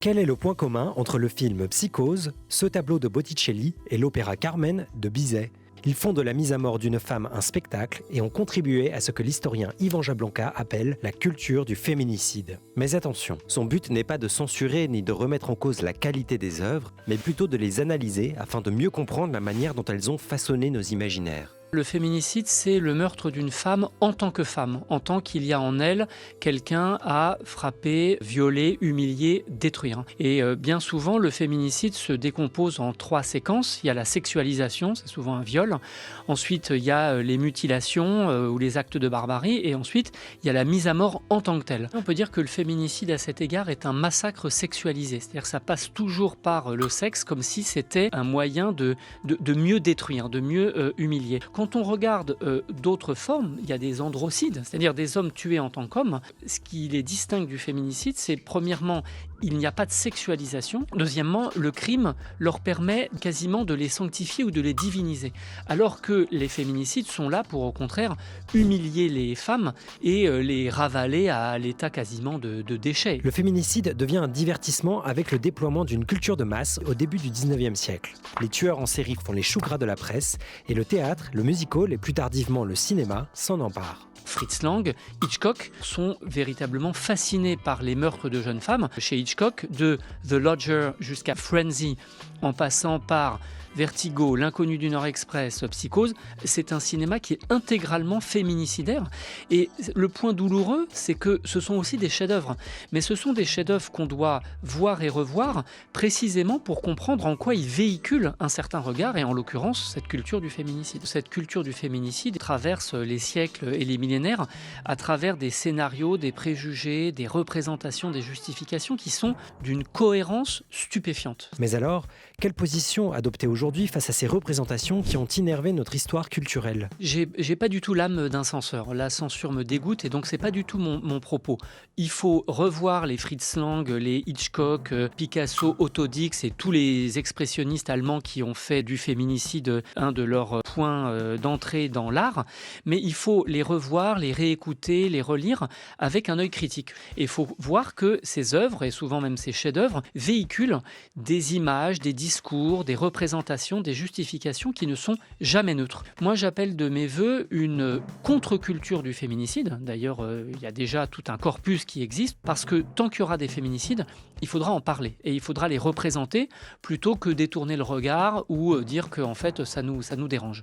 Quel est le point commun entre le film Psychose, ce tableau de Botticelli et l'opéra Carmen de Bizet? Ils font de la mise à mort d'une femme un spectacle et ont contribué à ce que l'historien Yvan Jablonka appelle la culture du féminicide. Mais attention, son but n'est pas de censurer ni de remettre en cause la qualité des œuvres, mais plutôt de les analyser afin de mieux comprendre la manière dont elles ont façonné nos imaginaires. Le féminicide, c'est le meurtre d'une femme, en tant qu'il y a en elle quelqu'un à frapper, violer, humilier, détruire. Et bien souvent, le féminicide se décompose en 3 séquences. Il y a la sexualisation, c'est souvent un viol. Ensuite, il y a les mutilations ou les actes de barbarie. Et ensuite, il y a la mise à mort en tant que telle. On peut dire que le féminicide, à cet égard, est un massacre sexualisé. C'est-à-dire que ça passe toujours par le sexe, comme si c'était un moyen de mieux détruire, de mieux humilier. Quand on regarde d'autres formes, il y a des androcides, c'est-à-dire des hommes tués en tant qu'hommes. Ce qui les distingue du féminicide, c'est premièrement, il n'y a pas de sexualisation. Deuxièmement, le crime leur permet quasiment de les sanctifier ou de les diviniser. Alors que les féminicides sont là pour, au contraire, humilier les femmes et les ravaler à l'état quasiment de déchets. Le féminicide devient un divertissement avec le déploiement d'une culture de masse au début du 19e siècle. Les tueurs en série font les choux gras de la presse et le théâtre, le musical et plus tardivement le cinéma s'en emparent. Fritz Lang, Hitchcock sont véritablement fascinés par les meurtres de jeunes femmes. Chez Hitchcock, de The Lodger jusqu'à Frenzy, en passant par Vertigo, L'Inconnu du Nord Express, Psychose, c'est un cinéma qui est intégralement féminicidaire. Et le point douloureux, c'est que ce sont aussi des chefs-d'œuvre. Mais ce sont des chefs-d'œuvre qu'on doit voir et revoir précisément pour comprendre en quoi ils véhiculent un certain regard, et en l'occurrence, cette culture du féminicide. Cette culture du féminicide traverse les siècles et les millénaires à travers des scénarios, des préjugés, des représentations, des justifications qui sont d'une cohérence stupéfiante. Mais alors, quelle position adopter aujourd'hui face à ces représentations qui ont innervé notre histoire culturelle? J'ai pas du tout l'âme d'un censeur. La censure me dégoûte et donc c'est pas du tout mon propos. Il faut revoir les Fritz Lang, les Hitchcock, Picasso, Otto Dix et tous les expressionnistes allemands qui ont fait du féminicide un de leurs points d'entrée dans l'art. Mais il faut les revoir, les réécouter, les relire avec un œil critique. Et il faut voir que ces œuvres, et souvent même ces chefs-d'œuvre, véhiculent des images, des discours, des représentations, des justifications qui ne sont jamais neutres. Moi, j'appelle de mes voeux une contre-culture du féminicide. D'ailleurs, il y a déjà tout un corpus qui existe, parce que tant qu'il y aura des féminicides, il faudra en parler et il faudra les représenter plutôt que détourner le regard ou dire que en fait, ça nous dérange.